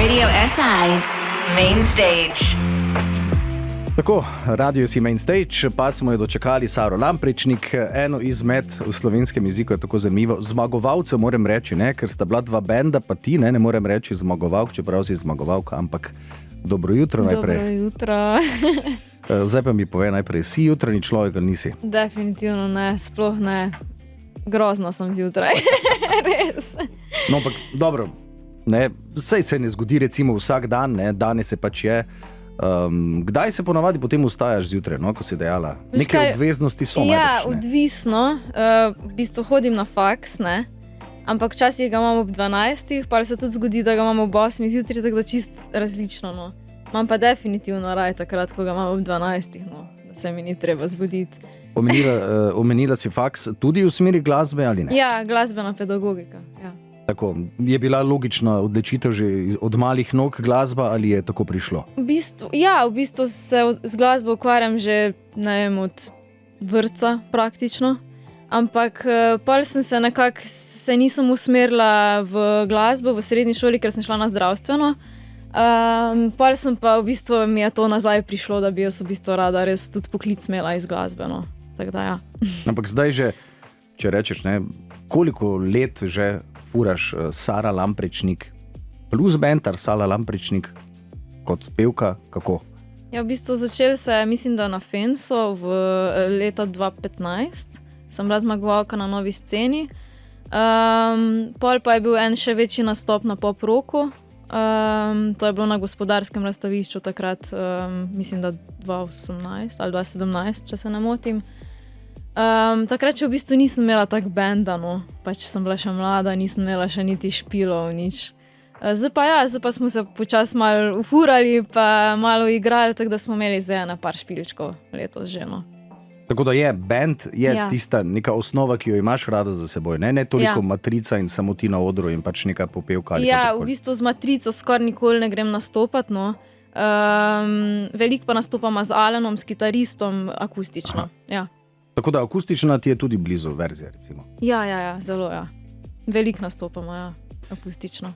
Radio SI Main Stage. Tako, radio si Main Stage, pa smo jo dočekali Saro Lamprečnik, eno izmed v slovenskem jeziku je tako zanimivo, zmagovalcev moram reči, ne, ker sta bila dva benda, pa ti ne morem reči zmagovalk, čeprav si zmagovalka, ampak dobro jutro najprej. Dobro jutro. Zdaj pa mi povej najprej, si jutranji človek ali nisi? Definitivno ne, sploh ne. Grozno sem zjutraj, res. No, ampak dobro, ne, saj se ne zgodi recimo vsak dan, ne, danes se pač je. Kdaj se ponavadi potem vstajaš zjutraj, no, ko si dejala? Neke obveznosti so najbrž, ne? Ja, odvisno. V bistvu hodim na faks, ne, ampak včasih ga imam ob 12, pa se tudi zgodi, da ga imam ob 8 zjutraj, tako da čist različno, no. Imam pa definitivno raj takrat, ko ga imam ob 12, no, da se mi ni treba zbuditi. Omenila si faks tudi v smeri glasbe ali ne? Ja, glasbena pedagogika, ja. Tako, je bila logična odločitev že od malih nog glasba ali je tako prišlo? V bistvu se z glasbo ukvarjam že, ne vem, od vrtca praktično, ampak pol sem se nekako, nisem usmerila v glasbo v srednji šoli, ker sem šla na zdravstveno. Pol sem pa v bistvu, mi je to nazaj prišlo, da bi jaz v bistvu rada res tudi poklic imela iz glasbeno. Tako da ja. Ampak zdaj že, če rečeš, ne, koliko let že furaš Sara Lamprečnik plus band Sara Lamprečnik kot pevka, kako? Ja, v bistvu začel se, mislim, da na Fenso v leta 2015. Sem bila zmagovalka na Novi sceni. Pol pa je bil en še večji nastop na pop roku. To je bilo na Gospodarskem razstavišču takrat, mislim, da 2018 ali 2017, če se ne motim. Takrat še v bistvu nisem imela tak benda, no. Pač sem bila še mlada, nisem imela še niti špilov, nič. Zdaj pa smo se počas malo ufurali, pa malo igrali, tako da smo imeli zdaj na par špilčkov letos že, no. Tako da je band, je tista neka osnova, ki jo imaš rada za seboj, ne toliko matrica in samo ti na odru in pač neka popevka ali ja, v bistvu z matrico skoraj nikoli ne grem nastopat, no. Veliko pa nastopama z Alanom, s kitaristom, akustično. Ja. Tako da akustična ti je tudi blizu verzija, recimo. Ja, zelo, ja. Veliko nastopamo, ja, akustično.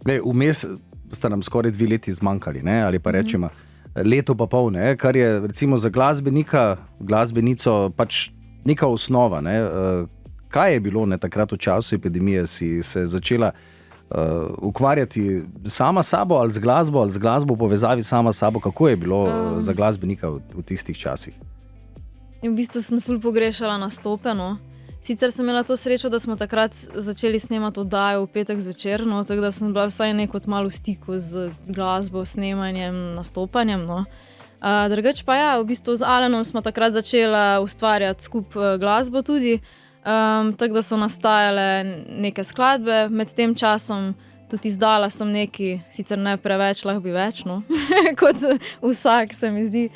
Vmes sta nam skoraj 2 leti zmanjkali, ne, ali pa rečemo leto pa pol, ne, kar je recimo za glasbenico pač neka osnova, ne. Kaj je bilo, ne, takrat v času epidemije, si se začela ukvarjati sama sabo ali z glasbo v povezavi sama sabo, kako je bilo za glasbenika v tistih časih? V bistvu sem ful pogrešala nastope, no. Sicer sem imela to srečo, da smo takrat začeli snemati oddajo v petek zvečer, no, tako da sem bila vsaj nekot malo v stiku z glasbo, snemanjem, nastopanjem, no. Drugače pa ja, v bistvu z Alanom smo takrat začela ustvarjati skupaj glasbo tudi, tako da so nastajale neke skladbe, med tem časom tudi izdala sem neki, sicer ne preveč, lahko bi več, no, kot vsak se mi zdi.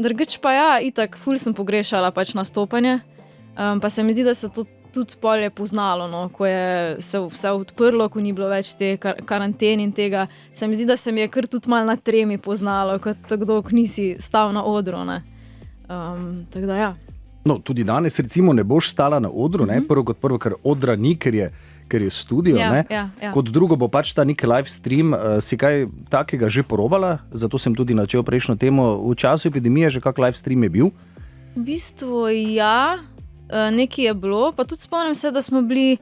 Drugače pa ja, itak, ful sem pogrešala pač nastopanje, pa se mi zdi, da se to tudi bolje poznalo, no, ko je se vse odprlo, ko ni bilo več te karantene in tega, se mi zdi, da se mi je kar tudi malo na tremi poznalo, kot kdo, ko nisi stal na odru, ne. Tako da ja. No, tudi danes recimo ne boš stala na odru, ne, prvo kot prvo, ker odra ni, ker je studio, ne. Ja. Kot drugo bo pač ta nek live stream, si kaj takega že porobala, zato sem tudi načel prejšnjo temo, v času epidemije že kak live stream je bil? V bistvu ja, nekaj je bilo, pa tudi spomnim se, da smo bili,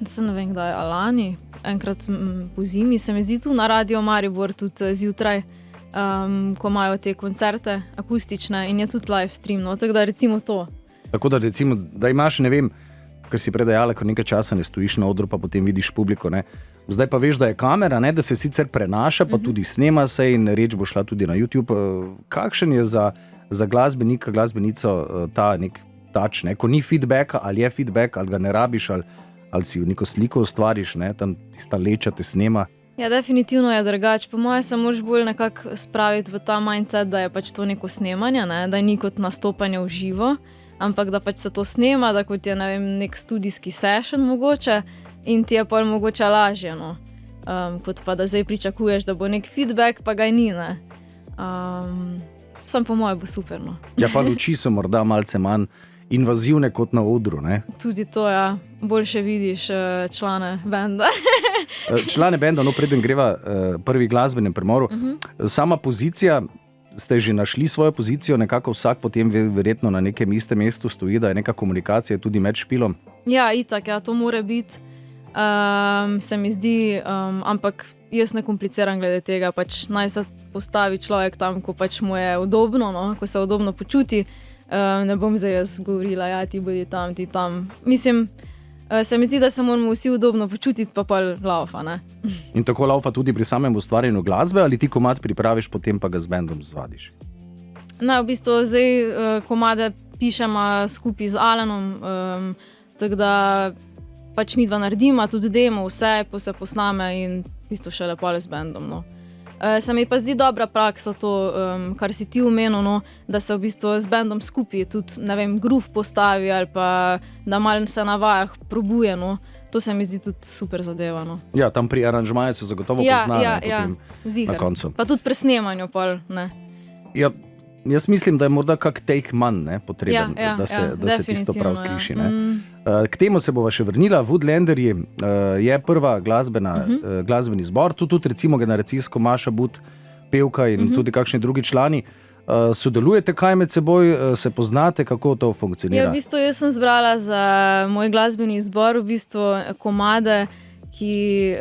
ne vem kdaj, lani, enkrat po zimi, se mi zdi tu na Radio Maribor tudi zjutraj, ko imajo te koncerte akustične in je tudi live stream, no, tako da recimo to. Tako da recimo, da imaš, ne vem, ker si predajala, ko nekaj časa ne stojiš na odru, pa potem vidiš publiko, ne. Zdaj pa veš, da je kamera, ne, da se sicer prenaša, pa tudi snema se in reč bo šla tudi na YouTube. Kakšen je za glasbenika, glasbenico ta nek tač, ne, ko ni feedbacka, ali je feedback, ali ga ne rabiš, ali si neko sliko ustvariš, ne, tam tista leča te snema. Ja, definitivno je drugače. Po moje se moraš bolj nekako spraviti v ta mindset, da je pač to neko snemanje, ne, da ni kot nastopanje v živo, ampak da pač se to snema, da kot je, ne vem, nek studijski session mogoče in ti je pol mogoče lažje, no. Kot pa da zdaj pričakuješ, da bo nek feedback, pa ga ni, ne. Sam po moje bo super, no. Ja, pa luči so morda malce manj invazivne kot na odru. Ne? Tudi to, ja. Boljše vidiš člane benda. Člane benda, no preden greva prvi glasbenem premoru. Sama pozicija, ste že našli svojo pozicijo, nekako vsak potem verjetno na nekem istem mestu stoji, da je neka komunikacija tudi med špilom? Ja, itak, ja, to mora biti. Se mi zdi, ampak jaz ne kompliciram glede tega, pač naj se postavi človek tam, ko pač mu je udobno, no? Ko se udobno počuti. Ne bom zdaj jaz govorila, ja, ti bodi tam, ti tam. Mislim, se mi zdi, da se moramo vsi udobno počutiti, pa laufa, ne? In tako laufa tudi pri samem ustvarjanju glasbe, ali ti komad pripraviš, potem pa ga z bendom zvadiš? Ne, v bistvu zdaj komade pišemo skupaj z Alanom, tako da pač midva naredimo, tudi demo, vse se posname in v bistvu še lepo z bendom, no. Se mi pa zdi dobra praksa to, kar si ti omenil, no, da se v bistvu z bendom skupaj tudi, ne vem, groove postavi ali pa da malo se na vajah probuje, no. To se mi zdi tudi super zadeva, no. Ja, tam pri aranžmaju se zagotovo pozna, potem na koncu. Pa tudi pri snemanju pol, ne. Ja, jaz mislim, da je morda kak take manj potreben, da se tisto prav sliši. Ne? K temu se bova še vrnila. Woodlanderji je prva glasbeni zbor, tudi recimo generacijsko Maša But, pevka in tudi kakšni drugi člani. Sodelujete kaj med seboj, se poznate, kako to funkcionira? Ja, v bistvu jaz sem zbrala za moj glasbeni zbor v bistvu komade, ki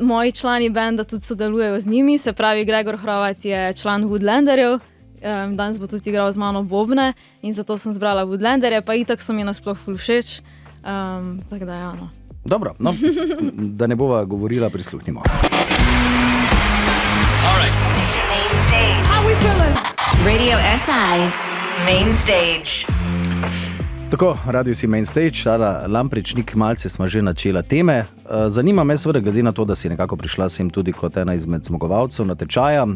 moji člani benda tudi sodelujejo z njimi, se pravi Gregor Hrovat je član Woodlanderjev, danes bo tudi igral z mano bobne in zato sem zbrala Woodlanderje, pa itak so mi nasploh ful všeč, tako da ja, no. Dobro, no, da ne bova govorila, prisluhnimo. Radio SI Main Stage. Tako, radio si Main Stage, Tara Lamprečnik, malce smo že načela teme. Zanima me seveda, glede na to, da si nekako prišla sem tudi kot ena izmed zmagovalcev natečaja.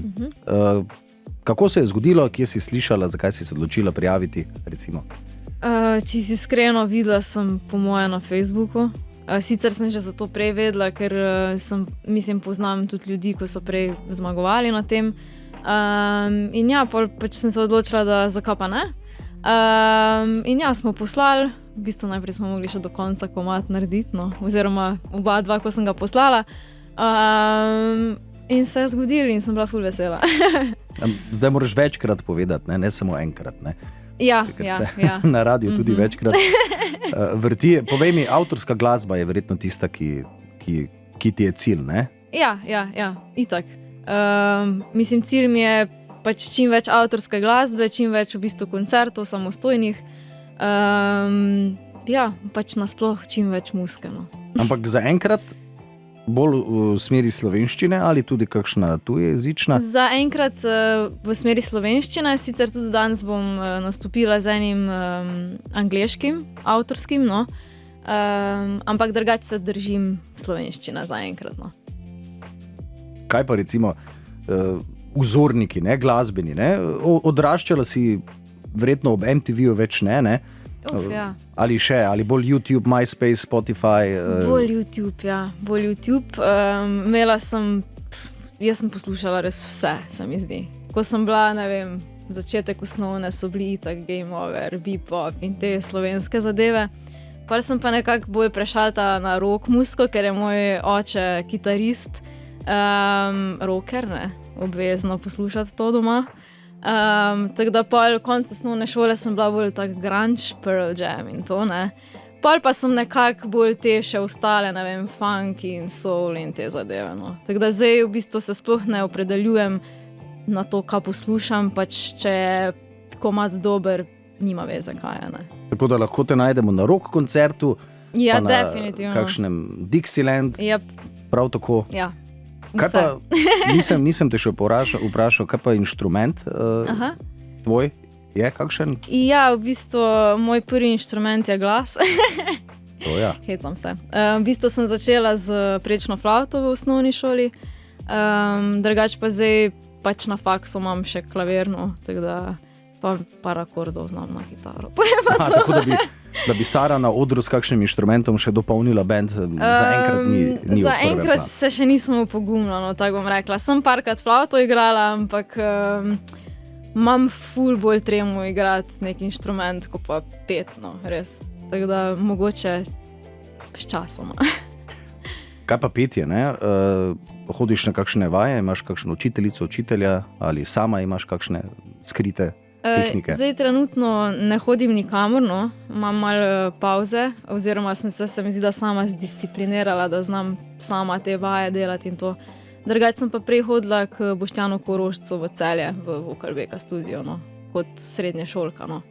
Kako se je zgodilo, kje si slišala, zakaj si se odločila prijaviti, recimo? Če si iskreno, videla sem po moje na Facebooku. Sicer sem že zato prej vedela, ker poznam tudi ljudi, ko so prej zmagovali na tem. In ja, pač sem se odločila, da zakaj pa ne. In ja, smo poslali, v bistvu najprej smo mogli še do konca komad narediti, no, oziroma oba dva, ko sem ga poslala. In se je zgodilo in sem bila ful vesela. Zdaj moraš večkrat povedati, ne samo enkrat, ne? Ja, na radiju tudi večkrat vrti. Povej mi, avtorska glasba je verjetno tista, ki ti je cilj, ne? Ja, itak. Mislim, cilj mi je pač čim več avtorske glasbe, čim več v bistvu koncertov samostojnih. Ja, pač nasploh čim več muzike, no. Ampak zaenkrat bolj v smeri slovenščine ali tudi kakšna tujejezična? Zaenkrat v smeri slovenščine, sicer tudi danes bom nastopila z enim angleškim, avtorskim, no. Ampak drugače se držim slovenščine zaenkrat, no. Kaj pa recimo vzorniki, ne, glasbeni, ne? Odraščala si verjetno ob MTV-ju več ne? Ja. Ali še, ali bolj YouTube, MySpace, Spotify? Bolj YouTube, ja, bolj YouTube. Jaz sem poslušala res vse, se mi zdi. Ko sem bila, ne vem, začetek osnovne so bili itak Game Over, Bebop in te slovenske zadeve. Pa sem pa nekako bolj prešalta na rock muziko, ker je moj oče kitarist, rocker, ne, obvezno poslušati to doma. Tako da pol koncu osnovne šole sem bila bolj tak grunge, Pearl Jam in to, ne. Pol pa sem nekako bolj te še ostale, ne vem, funky in soul in te zadeve, no. Tako da zdaj v bistvu se sploh ne opredeljujem na to, kaj poslušam, pač če je komad dober, nima veze kaj je, ne. Tako da lahko te najdemo na rock koncertu, ja, pa na definitivno kakšnem Dixieland, yep. Prav tako. Ja. Kaj pa, nisem te še vprašal, kaj pa inštrument tvoj je kakšen? Ja, v bistvu moj prvi inštrument je glas. To ja. Hecam se. V bistvu sem začela z prečno flavto v osnovni šoli, drugače pa zdaj pač na faksu imam še klavirno, tako da pa par akordov znam na kitaro. Tako da bi Sara na odru s kakšnim inštrumentom še dopolnila band, zaenkrat ni zaenkrat se še nisem opogumila, no, tako bom rekla. Sem parkrat flavto igrala, ampak imam ful bolj tremo igrati nek inštrument, kot pa pet, no, res. Tako da mogoče s časoma. Kaj pa petje, ne? Hodiš na kakšne vaje, imaš kakšno učiteljico, učitelja ali sama imaš kakšne skrite tehnike? Zdaj trenutno ne hodim nikamor, no. Imam malo pauze, oziroma se mi zdi, da sama zdisciplinirala, da znam sama te vaje delati in to. Drugače sem pa prej hodila k Boštjanu Korošcu v Celje, v Vokalbeka studio, no, kot srednja šolka. No.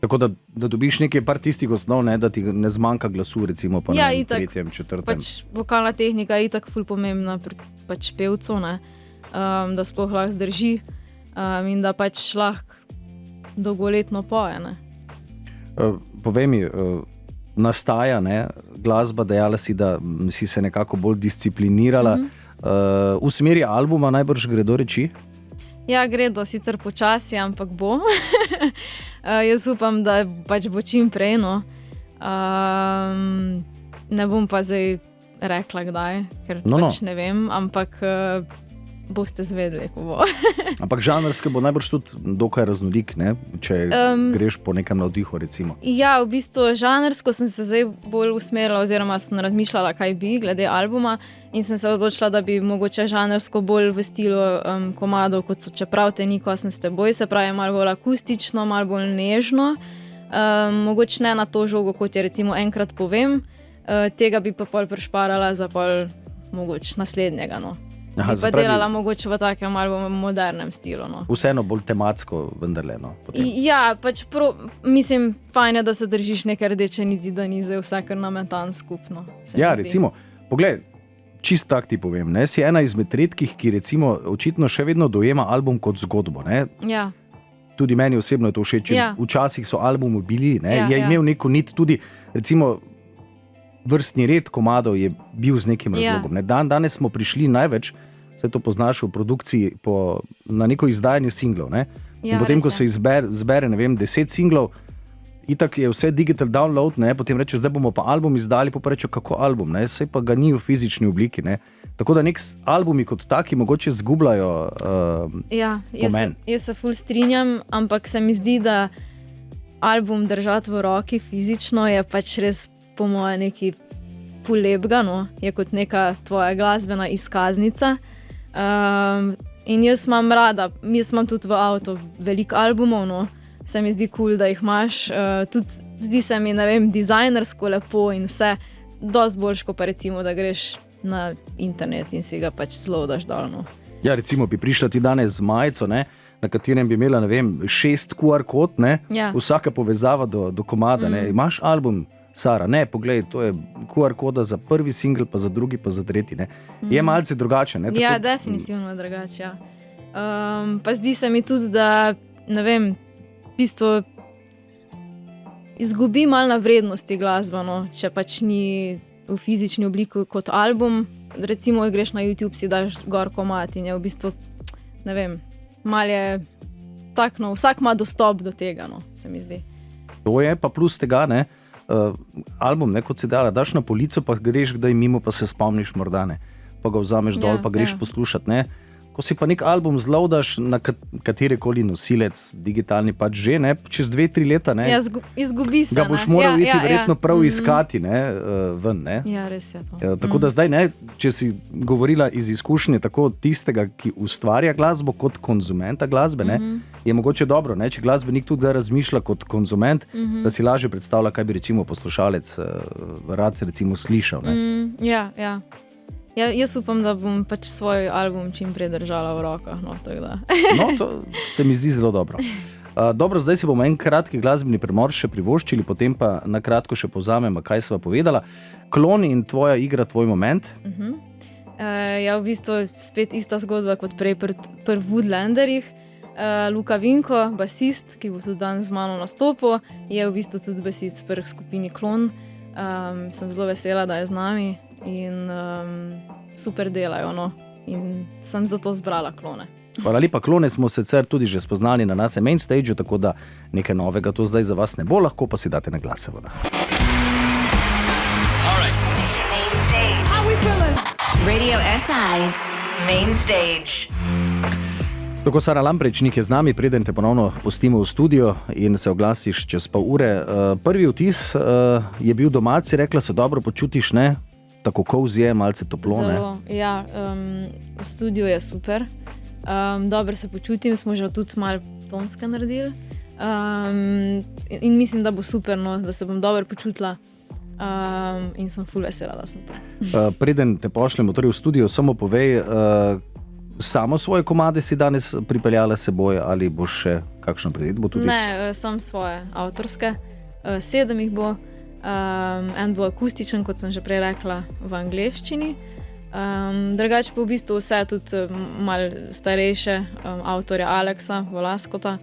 Tako da dobiš nekaj par tistih osnov, ne, da ti ne zmanjka glasu, recimo pa na tretjem, četrtem. Pač vokalna tehnika je itak ful pomembna pri pač pevcu, ne, da sploh lahko zdrži in da pač lahko dolgoletno poje. Ne. Povej mi, nastaja, ne, glasba, dejala si, da si se nekako bolj disciplinirala. V smeri albuma najbrž gredo reči? Ja, gredo sicer počasi, ampak bo. Jaz upam, da pač bo čim prej, no. Ne bom pa zdaj rekla kdaj, ker pač ne vem, ampak boste zvedeli, ko bo. Ampak žanrske bo najbrž tudi dokaj raznolik, ne? Če greš po nekem navdihu, recimo. Ja, v bistvu žanrsko sem se zdaj bolj usmerila, oziroma sem razmišljala, kaj bi glede albuma, in sem se odločila, da bi mogoče žanrsko bolj v stilu komadov, kot so Čeprav te ni, ko sem s teboj, se pravi malo bolj akustično, malo bolj nežno. Mogoče ne na to žogo, kot je recimo Enkrat povem, tega bi pa pol prišparala za pol mogoče naslednjega, no. Aha, bi pa delala mogoče v takem malo modernem stilu. No. Vseeno bolj tematsko vendarle. No, ja, pač mislim, fajn je, da se držiš neke rdeče niti, da ni zdaj vse kar nametan skupno. Ja, recimo, poglej, čist tak ti povem, ne, si ena izmed redkih, ki recimo očitno še vedno dojema album kot zgodbo. Ne. Ja. Tudi meni osebno je to všeč. Ja. Včasih so albumi bili, ne, je imel neko nit, tudi recimo vrstni red komadov je bil z nekim razlogom. Ne. Danes smo prišli največ, se to poznaš v produkciji, na neko izdajanje singlov. Ne. Ja, in potem, ko se zbere, ne vem, 10 singlov, itak je vse digital download, ne, potem reče, zdaj bomo pa album izdali, pa reče, kako album, ne, saj pa ga ni v fizični obliki. Ne. Tako da nek albumi kot taki mogoče zgubljajo pomen. Jaz se ful strinjam, ampak se mi zdi, da album držati v roki fizično je pač res po moje neki ful lepega, no, je kot neka tvoja glasbena izkaznica. In jaz imam tudi v avto veliko albumov, no. Se mi zdi cool, da jih imaš. Tudi zdi se mi, ne vem, dizajnersko lepo in vse dosti boljš, ko pa recimo, da greš na internet in si ga pač slodaš dol, no. Ja, recimo bi prišla ti danes z majico, ne, na katerem bi imela, ne vem, 6 QR kod, ne, ja. Vsaka povezava do komada, ne. Imaš album, Sara, ne, poglej, to je QR koda za prvi single, pa za drugi, pa za tretji, ne. Je malce drugače, ne. Ja, definitivno drugače, ja. Pa zdi se mi tudi, da, ne vem, v bistvu izgubi malo na vrednosti glasba, no, če pač ni v fizični obliki kot album. Recimo, greš na YouTube, si daš gor komad in je v bistvu, ne vem, malo je tak, no, vsak ima dostop do tega, no, se mi zdi. To je pa plus tega, ne, album, ne, kot si dala, daš na polico, pa greš kdaj mimo, pa se spomniš morda, ne, pa ga vzameš dol, pa greš poslušati, ne. Ko si pa nek album zloadaš na katerekoli nosilec, digitalni pač že, ne, čez 2-3 leta, ne, izgubi se, ga boš moral iti verjetno prav iskati, ne, ven, ne. Ja, res je to. Tako da zdaj, ne, če si govorila iz izkušnje tako tistega, ki ustvarja glasbo, kot konzumenta glasbe, ne, je mogoče dobro, ne, če glasbenik tudi da razmišlja kot konzument, da si lažje predstavlja, kaj bi recimo poslušalec rad recimo slišal, ne. Ja. Ja, jaz upam, da bom pač svoj album čim prej držala v rokah. No, tako da. No, to se mi zdi zelo dobro. Dobro, zdaj si bomo en kratki glasbeni premor še privoščili, potem pa na kratko še povzamemo, kaj sva povedala. Klon in tvoja igra, tvoj moment. Ja, v bistvu spet ista zgodba kot prej pri Woodlanderjih. Luka Vinko, basist, ki bo tudi danes z mano nastopil, je v bistvu tudi basist pri skupini Klon. Sem zelo vesela, da je z nami. In super delajo, no. In sem zato zbrala Klone. Hvala lepa, Klone smo sicer tudi že spoznali na nas main stage, tako da nekaj novega to zdaj za vas ne bo, lahko pa si date na glas, seveda. Radio SI Main Stage. Tako Sara Lamprečnik je z nami, preden te ponovno pustimo v studio in se oglasiš čez pol ure. Prvi vtis je bil doma, si rekla, se dobro počutiš, ne? Tako cozy je, malce toplo, ne? Zelo, ja, v studiu je super. Dobro se počutim, smo že tudi malo tonske naredili. In mislim, da bo super, no, da se bom dobro počutila. In sem ful vesela, da sem to. Preden te pošljemo torej v studio, samo povej, samo svoje komade si danes pripeljala s seboj ali boš še kakšno priredbo tudi? Ne, sam svoje avtorske. 7 jih bo. En bo akustičen, kot sem že prej rekla, v angleščini. Drugače pa v bistvu vse tudi malo starejše avtorja Aleksa Volaskota,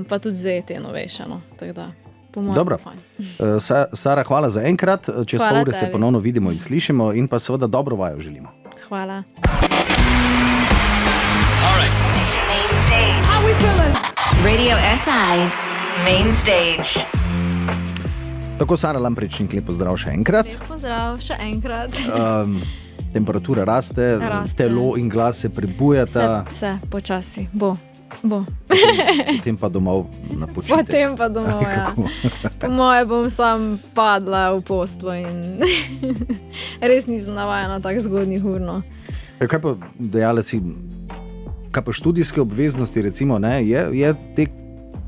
pa tudi ZT novejše, no, tako da po mojem Dobro. fajn. Sara, hvala za enkrat, čez Hvala pol ure se tebi. ponovno vidimo in slišimo in pa seveda dobro vajo želimo. Hvala. Main stage. How we feeling? Radio SI. Main stage. Tako Sara Lamprečnik, lep pozdrav še enkrat. Lep pozdrav, še enkrat. Temperatura raste, Raste. telo in glas se prebujata, Vse počasi, bo. potem pa domov na počitek. Potem pa domov, Ali ja. kako? Po moje bom sam padla v poslo in res nisem navajena tako zgodnjih ur, no. Kaj pa dejala si, kaj pa študijske obveznosti, recimo, ne? Je te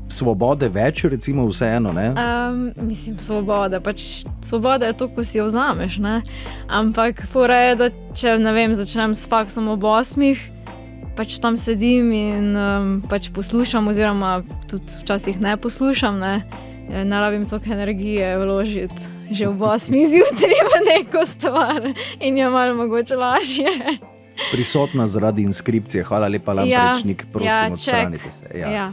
svobode več, recimo, vseeno, ne? Mislim, svoboda je to, ko si jo vzameš, ne? Ampak fora je, da če, ne vem, začnem s faksom ob 8, pač tam sedim in pač poslušam, oziroma tudi včasih ne poslušam, ne? Ne rabim toliko energije vložiti že ob 8 zjutraj v neko stvar in je malo mogoče lažje. Prisotna zaradi inskripcije. Hvala lepa, Lamprečnik, prosim, odstranite se. Ja.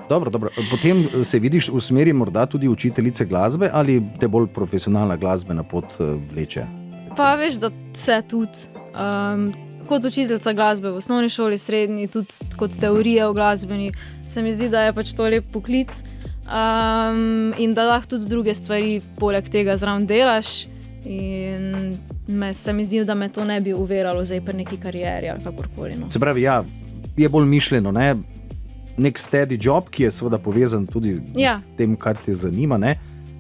Dobro. Potem se vidiš v smeri morda tudi učiteljice glasbe ali te bolj profesionalna glasbena pot vleče? Pa veš, da se tudi kot učiteljica glasbe v osnovni šoli, srednji, tudi kot teorija o glasbeni, se mi zdi, da je pač to lep poklic in da lahko tudi druge stvari poleg tega zraven delaš in se mi zdi, da me to ne bi uveralo zdaj pri neki karieri ali kakorkoli. No. Se pravi, ja, je bolj mišljeno, ne? Nek steady job, ki je seveda povezan tudi s tem, kar te zanima, ne?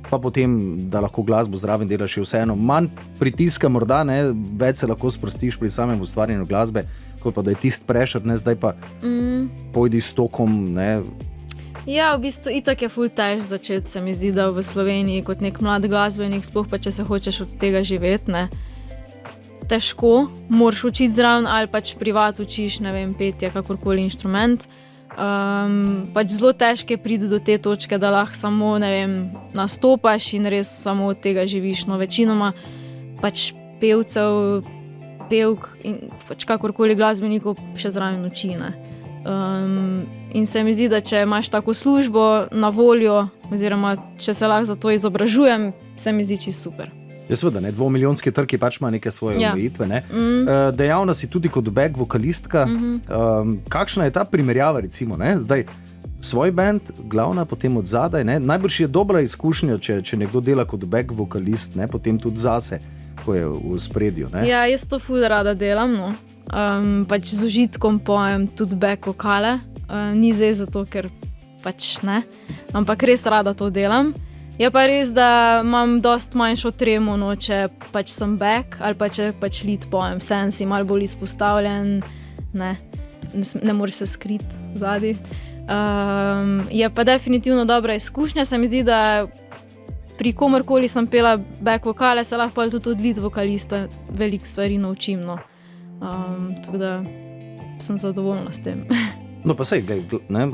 Pa potem, da lahko glasbo zraven delaš še vseeno. Manj pritiska morda, ne? Več se lahko sprostiš pri samem ustvarjanju glasbe, kot pa da je tisti pressure, ne? Zdaj pa pojdi s tokom, ne? Ja, v bistvu itak je ful težko začeti, se mi zdi, da v Sloveniji kot nek mlad glasbenik, sploh pa če se hočeš od tega živeti, ne. Težko, moraš učiti zraven ali pač privat učiš, ne vem, petje, kakorkoli inštrument. Pač zelo težko je priti do te točke, da lahko samo, ne vem, nastopaš in res samo od tega živiš. No, večinoma pač pevcev, pevk in pač kakorkoli glasbenikov še zraven uči, ne. In se mi zdi, da če imaš tako službo na voljo, oziroma če se lahko za to izobražujem, se mi zdi čisto super. Ja, seveda, ne, 2-milijonski trg je pač ima neke svoje omejitve, ne. Dejavna si tudi kot back vokalistka. Kakšna je ta primerjava, recimo, ne? Zdaj, svoj band, glavna, potem od zadaj, ne? Najbrž je dobra izkušnja, če nekdo dela kot back vokalist, ne? Potem tudi zase, ko je v spredju, ne. Ja, jaz to ful rada delam, no. Pač z užitkom pojem tudi back vokale. Ni zdaj zato, ker pač ne, ampak res rada to delam. Je pa res, da imam dost manjšo tremo, no, če pač sem back ali pa če pač lead pojem. Vseeno si malo bolj izpostavljen, ne moreš se skriti zadaj. Je pa definitivno dobra izkušnja, se mi zdi, da pri komorkoli sem pela back vokale, se lahko tudi od lead vokalista veliko stvari naučim, no. Tako da sem zadovoljna s tem. No pa sej, ne,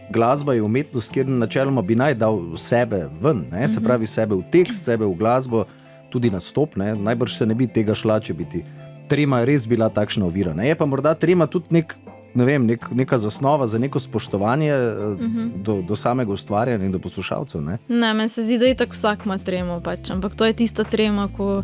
glasba je umetnost, kjer načeloma bi naj dal sebe ven, ne, se pravi sebe v tekst, sebe v glasbo, tudi nastop, ne, najbrž se ne bi tega šla, če bi ti trema res bila takšna ovira, ne, je pa morda trema tudi neka zasnova za neko spoštovanje do samega ustvarjanja in do poslušalcev, ne. Ne, meni se zdi, da itak vsak ima tremo, pač, ampak to je tista trema, ko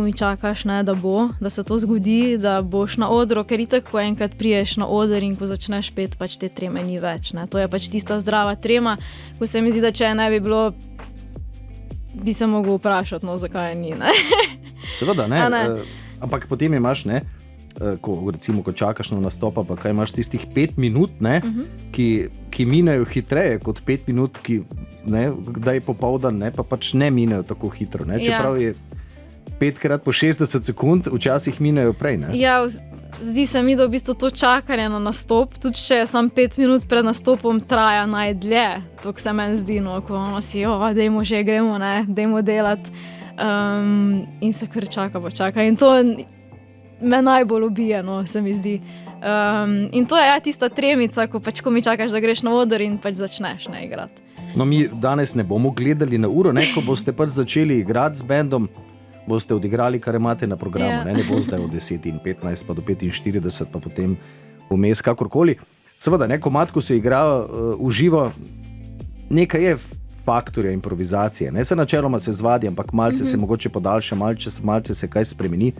mi čakaš, ne, da se to zgodi, da boš na odru, ker itak ko enkrat priješ na oder in ko začneš pet, pač te treme ni več, ne. To je pač tista zdrava trema, ko se mi zdi, da če ne bi bilo, bi se mogel vprašati, no, zakaj je ni, ne. Seveda, ne, ampak potem imaš, ne, ko čakaš na nastopa, pa kaj imaš tistih 5 minut, ne, ki minejo hitreje kot 5 minut, ki, ne, kdaj popoldan, ne, pa pač ne minejo tako hitro. Ne, čeprav je 5 po 60 sekund, včasih minejo prej. Ne. Ja, zdi se mi, da v bistvu to čakanje na nastop, tudi če je samo 5 minut pred nastopom, traja najdlje. To se meni zdi, no, ko si, dajmo že, gremo, ne, dajmo delati. In se kar čaka. In to me najbolj ubije, no, se mi zdi. In to je tista tremica, ko mi čakaš, da greš na oder in pač začneš ne igrati. No, mi danes ne bomo gledali na uro, ne, ko boste pač začeli igrati z bendom, boste odigrali, kar imate na programu. Ne bo zdaj od 10:15 pa do 45, pa potem vmes kakorkoli. Seveda, ne, komad, ko se igra v živo, nekaj je faktorja improvizacije. Ne se načeloma se zvadi, ampak malce se mogoče podaljša, malce se kaj spremeni.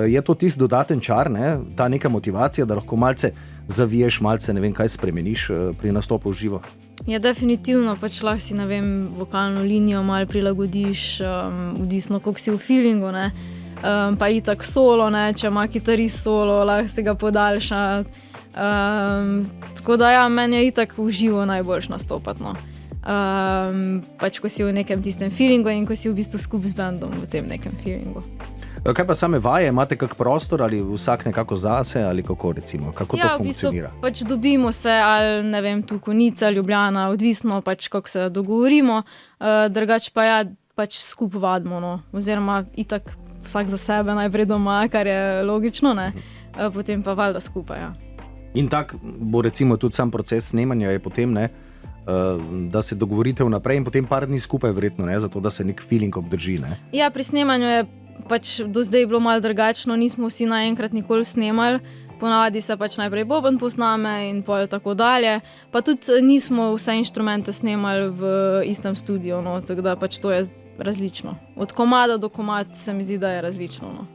Je to tisti dodaten čar, ne? Ta neka motivacija, da lahko malce zaviješ, malce ne vem kaj spremeniš pri nastopu v živo? Ja, definitivno, pač lahko si, ne vem, vokalno linijo malo prilagodiš, odvisno koliko si v feelingu, ne? Pa itak solo, ne? Če ima kitarist solo, lahko se ga podaljša. Tako da ja, meni je itak v živo najboljš nastopati, no. Pač ko si v nekem tistem feelingu in ko si v bistvu skupaj z bandom v tem nekem feelingu. Kaj pa same vaje, imate kak prostor ali vsak nekako zase ali kako recimo, kako to funkcionira? V bistvu pač dobimo se ali ne vem, tu Konica, Ljubljana, odvisno pač kako se dogovorimo, drugače pa ja, pač skupaj vadimo, no, oziroma itak vsak za sebe najprej doma, kar je logično, ne, potem pa valjda skupaj, ja. In tak bo recimo tudi sam proces snemanja je potem, ne, da se dogovorite vnaprej in potem par dni skupaj verjetno, ne, zato da se nek feeling obdrži, ne? Ja, pri snemanju je pač do zdaj bilo malo drugačno, nismo vsi naenkrat nikoli snemali, ponavadi se pač najprej boben posname in pol tako dalje, pa tudi nismo vse inštrumente snemali v istem studiu, no, tako da pač to je različno. Od komada do komad se mi zdi, da je različno, no.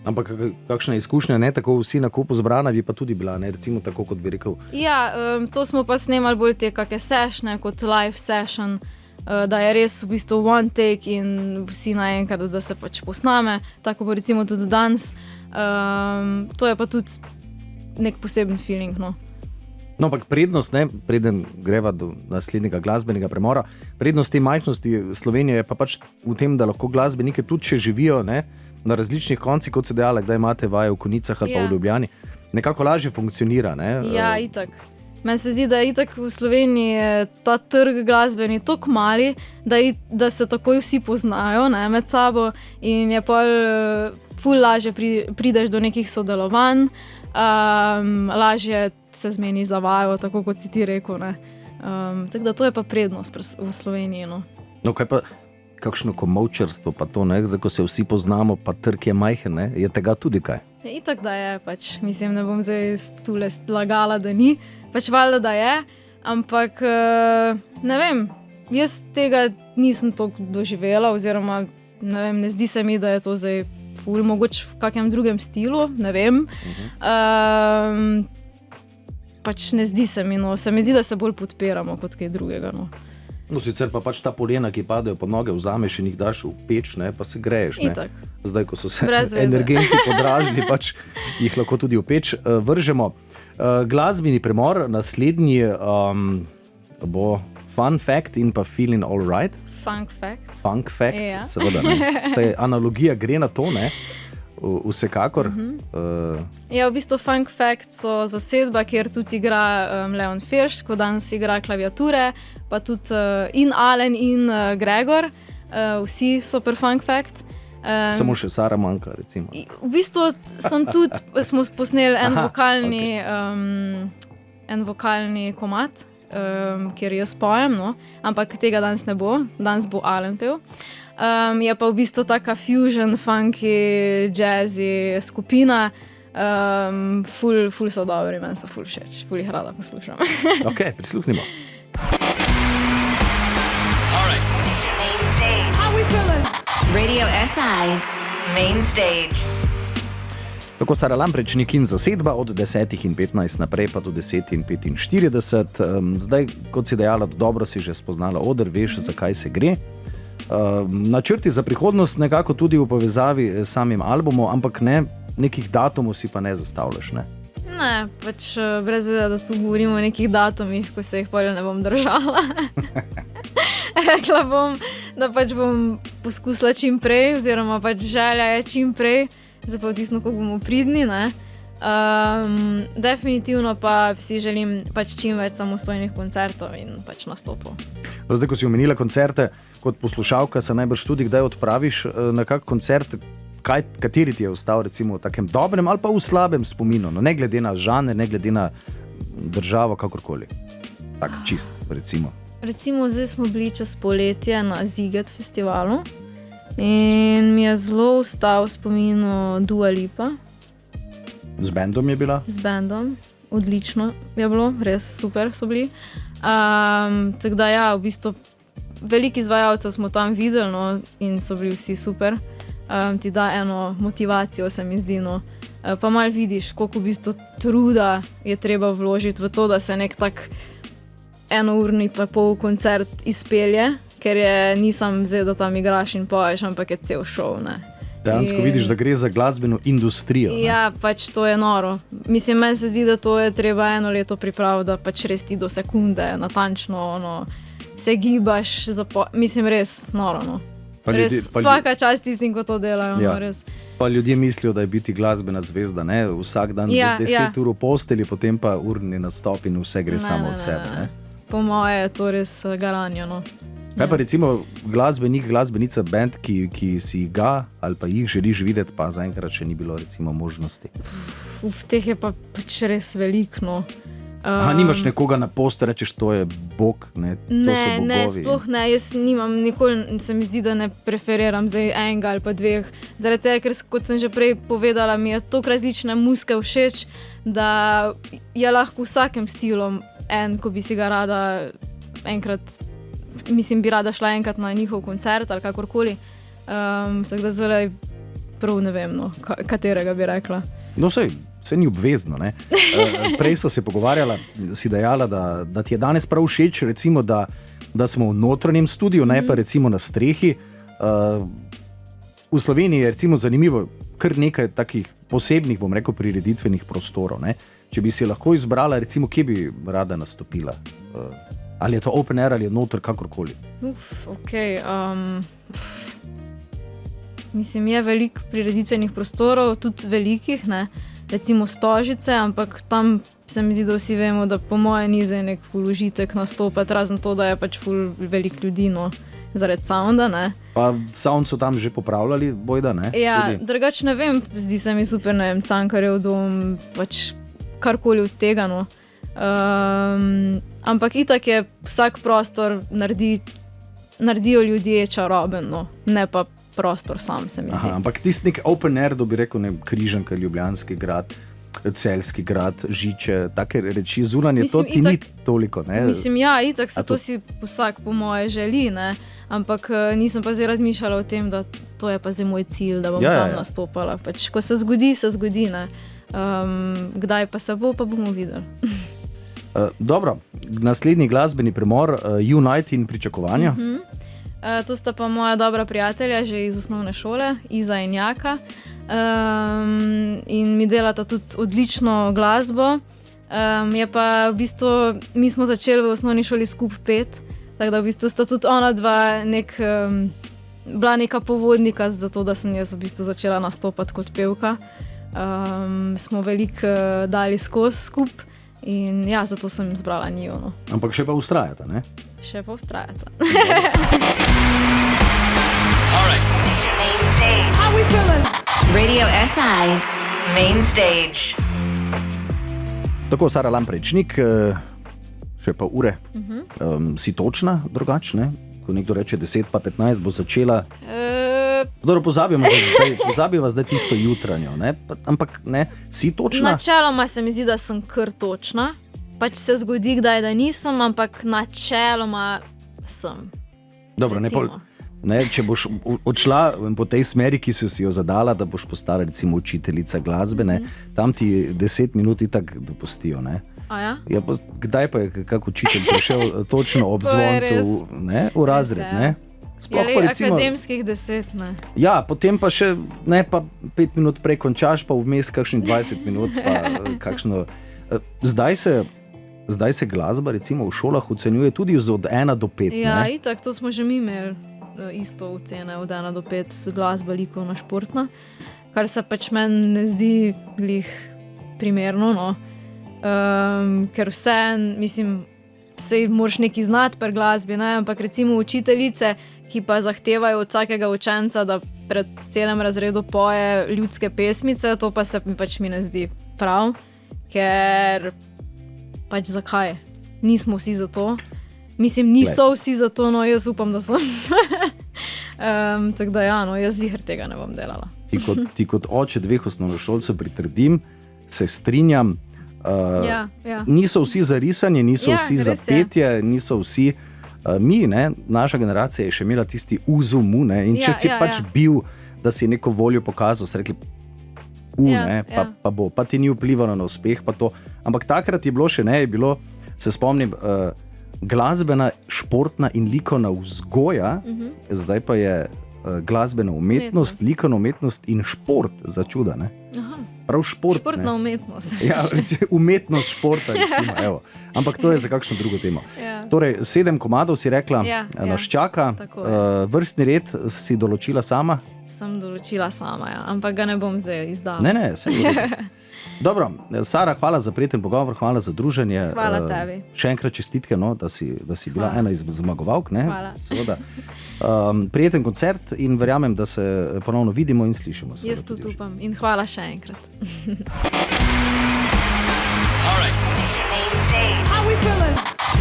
Ampak kakšna izkušnja, ne, tako vsi na kupu zbrana bi pa tudi bila, ne, recimo tako, kot bi rekel. Ja, to smo pa snemali bolj te kakšne sessione kot live session, da je res v bistvu one take in vsi naenkrat, da se pač posname, tako bo recimo tudi danes. To je pa tudi nek poseben feeling, no. No, ampak prednost, ne, preden greva do naslednjega glasbenega premora, prednost te majhnosti Slovenije je pa pač v tem, da lahko glasbenike tudi, če živijo, ne, na različnih koncih, kot se dejala, kdaj imate vaje v Konicah ali pa v Ljubljani, nekako lažje funkcionira, ne? Ja, itak. Meni se zdi, da je itak v Sloveniji ta trg glasbeni toliko mali, da se takoj vsi poznajo, ne, med sabo in je pol ful lažje prideš do nekih sodelovanj, lažje se zmeni za vajo, tako kot si ti rekel, ne. Tako da to je pa prednost v Sloveniji, no. No, kaj pa kakšno komolčarstvo pa to, ne, zdaj, ko se vsi poznamo, pa trg je majhen, ne, je tega tudi kaj? Ja, itak, da je, pač, mislim, ne bom zdaj tule lagala, da ni, pač valjda, da je, ampak, ne vem, jaz tega nisem toliko doživela, oziroma, ne vem, ne zdi se mi, da je to zdaj ful, mogoče v kakem drugem stilu, ne vem, pač ne zdi se mi, no, se mi zdi, da se bolj podpiramo kot kaj drugega, no. No, sicer pa pač ta polena, ki padajo pod noge, vzameš in jih daš v peč, ne, pa se greješ, ne. Itak. Zdaj, ko so se energenti podražili, pač jih lahko tudi v peč vržemo. Glasbeni premor, naslednji bo Fun Fact in pa Feeling All Right. Funk Fact. Funk Fact, ja. Seveda, ne. Saj analogija gre na to, ne. Vsekakor. Ja, v bistvu Funk Fact so zasedba, kjer tudi igra Leon First, ko danes igra klaviature, pa tudi in Alen in Gregor, vsi so per Funk Fact. Samo še Sara manjka, recimo. V bistvu smo posneli en vokalni komad, kjer jaz pojem, no, ampak tega danes ne bo, danes bo Alen pel. Je pa v bistvu taka fusion, funky, jazzy skupina, ful so dobri, meni so ful všeč, ful jih rada poslušam. Ok, prisluhnimo. Radio SI Main Stage. Tako Sara Lamprečnik in zasedba od 10:15 naprej pa do 10:45. Zdaj, kot si dejala, dobro si že spoznala oder, veš, zakaj se gre. Načrti za prihodnost nekako tudi v povezavi s samim albumom, ampak ne nekih datumov si pa ne zastavljaš, ne? Ne, pač brez veda, da tu govorimo o nekih datumih, ko se jih polje ne bom držala. Rekla bom, da pač bom poskusila čim prej, oziroma pač želja je čim prej, zdaj pa odvisno, kako bomo pridni, ne. Definitivno pa si želim pač čim več samostojnih koncertov in pač nastopov. Zdaj, ko si omenila koncerte, kot poslušalka se najbrž tudi kdaj odpraviš na kak koncert, kateri ti je ostal recimo v takem dobrem ali pa v slabem spominu, no, ne glede na žanr, ne glede na državo, kakorkoli. Tak čist, recimo. Recimo, zdaj smo bili čez poletje na Ziget festivalu in mi je zelo ostal v spominu Dua Lipa. Z bendom je bila? Z bendom, odlično je bilo, res super so bili. Tako da ja, v bistvu veliko izvajalcev smo tam videli, no, in so bili vsi super. Ti da eno motivacijo, se mi zdi, no. Pa malo vidiš, koliko v bistvu truda je treba vložiti v to, da se nek tak enourni pa pol koncert izpelje, ker nisem zdaj, da tam igraš in poješ, ampak je cel šov, ne. Dejansko vidiš, da gre za glasbeno industrijo. Ja, pač to je noro. Mislim, meni se zdi, da to je treba 1 leto pripraviti, da pač res ti do sekunde natančno se gibaš, mislim, res noro, no. Svaka čast tistim, ko to delajo. Ja. No, res. Pa ljudje mislijo, da je biti glasbena zvezda, ne? Vsak dan 10 ur v postelji, potem pa urni nastop in vse gre samo od sebe. Ne? Po moje je to res garanje. No. Kaj pa recimo glasbenica, band, ki si ga ali pa jih želiš videti, pa zaenkrat še ni bilo recimo možnosti? Teh je pa pač res veliko. Nimaš nekoga na postu, rečeš, to je Bog, ne? To so bogovi. Ne, sploh ne, jaz nimam, nikoli se mi zdi, da ne preferiram zdaj enega ali pa dveh. Zaradi tega, ker kot sem že prej povedala, mi je toliko različne muzike všeč, da je lahko vsakem stilom ko bi si ga rada enkrat, mislim, bi rada šla enkrat na njihov koncert ali kakorkoli. Tako da zdaj prav ne vem, no, katerega bi rekla. No, vse ni obvezno, ne? Prej so se pogovarjala, si dejala, da ti je danes prav všeč, recimo, da smo v notranjem studiu, ne pa recimo na strehi. V Sloveniji je recimo zanimivo kar nekaj takih posebnih, bom rekel, prireditvenih prostorov, ne? Če bi si lahko izbrala, recimo, kje bi rada nastopila? Ali je to open air ali je noter, kakorkoli? Mislim, je veliko prireditvenih prostorov, tudi velikih, ne? Recimo Stožice, ampak tam se mi zdi, da vsi vemo, da po moje ni zdaj nek uložitek nastopati, razen to, da je pač ful veliko ljudi, no, zaradi sounda, ne. Pa sound so tam že popravljali, bojda, ne? Ja, drugače ne vem, zdi se mi super, ne vem, Cankarjev dom, pač karkoli od tega, no. Ampak itak je vsak prostor naredijo ljudje čaroben, no, ne pa prostor sam, se mi zdi. Ampak tisti nek open air, da bi rekel, ne, Križanka, Ljubljanski grad, Celjski grad, Žiče, take reči, zunanje, to ti ni toliko, ne? Mislim, ja, itak se to si vsak po moje želi, ne? Ampak nisem pa zdaj razmišljala o tem, da to je pa zdaj moj cilj, da bom tam nastopala. Pač, ko se zgodi, ne? Kdaj pa se bo, pa bomo videli. Dobro, naslednji glasbeni premor, Unite in pričakovanja. To sta pa moja dobra prijatelja že iz osnovne šole, Iza in Jaka. In mi delata tudi odlično glasbo. Je pa v bistvu, mi smo začeli v osnovni šoli skupaj pet, tako da v bistvu sta tudi ona dva bila neka povodnika za to, da sem jaz v bistvu začela nastopati kot pevka. Smo veliko dali skozi skupaj in ja, zato sem izbrala njiju. No. Ampak še pa vztrajata, ne? Še pa vztrajata. Radio SI Main Stage. Tako, Sara Lamprečnik, še pa ure. Si točna drugače, ne? Ko nekdo reče 10 pa 15, bo začela... Dobro, pozabiva zdaj tisto jutranjo, ne? Ampak ne, si točna? Načeloma se mi zdi, da sem kar točna. Pač se zgodi kdaj, da nisem, ampak načeloma sem. Dobro, če boš odšla po tej smeri, ki si jo zadala, da boš postala recimo učiteljica glasbe, ne, tam ti 10 minut itak dopustijo, ne? Ja? Ja, kdaj pa je kak učitelj prišel točno ob zvoncu v razred, ne? Sploh pa recimo, akademskih 10, ne. ja, potem pa še ne pa 5 minut prej končaš, pa vmes kakšnih 20 minut. Pa kakšno, zdaj se glasba recimo v šolah ocenjuje tudi od 1 do 5. Ja, ne? itak, to smo že mi imeli isto ocene od 1 do 5, glasba, likovna, športna, kar se pač meni ne zdi glih primerno, no. Ker mislim, sej moraš nekaj znati pri glasbi, ne? Ampak recimo učiteljice, ki pa zahtevajo od vsakega učenca, da pred celem razredu poje ljudske pesmice, to pa se mi ne zdi prav, ker pač zakaj? Nismo vsi za to. Mislim, niso vsi za to, no jaz upam, da so. Tako da ja, no, jaz ziher tega ne bom delala. Ti kot oče 2 osnovnošolcev pritrdim, se strinjam. Ja. Niso vsi za risanje, niso vsi za petje, niso vsi. Mi, ne, naša generacija je še imela tisti uzumu, ne, in če si pač bil, da si neko voljo pokazal, so rekli, pa ti ni vplivalo na uspeh, pa to. Ampak takrat je bilo še ne, se spomnim, glasbena, športna in likovna vzgoja, zdaj pa je glasbena umetnost, likovna umetnost in šport, za čuda, ne. Prav šport, športna umetnost. Ja, umetnost športa, recimo, evo. Ampak to je za kakšno drugo temo. Torej, 7 komadov si rekla, nas čaka. Vrstni red si določila sama? Sem določila sama, ja. Ampak ga ne bom zdaj izdala. Ne, se Dobro, Sara, hvala za prijeten pogovor, hvala za druženje. Hvala tebi. Še enkrat čestitke, no, da si bila ena iz zmagovalk. Ne? Hvala. Seveda. Prijeten koncert in verjamem, da se ponovno vidimo in slišimo. Jaz tudi upam in hvala še enkrat.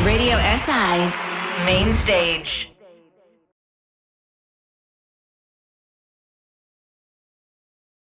Radio SI Main Stage.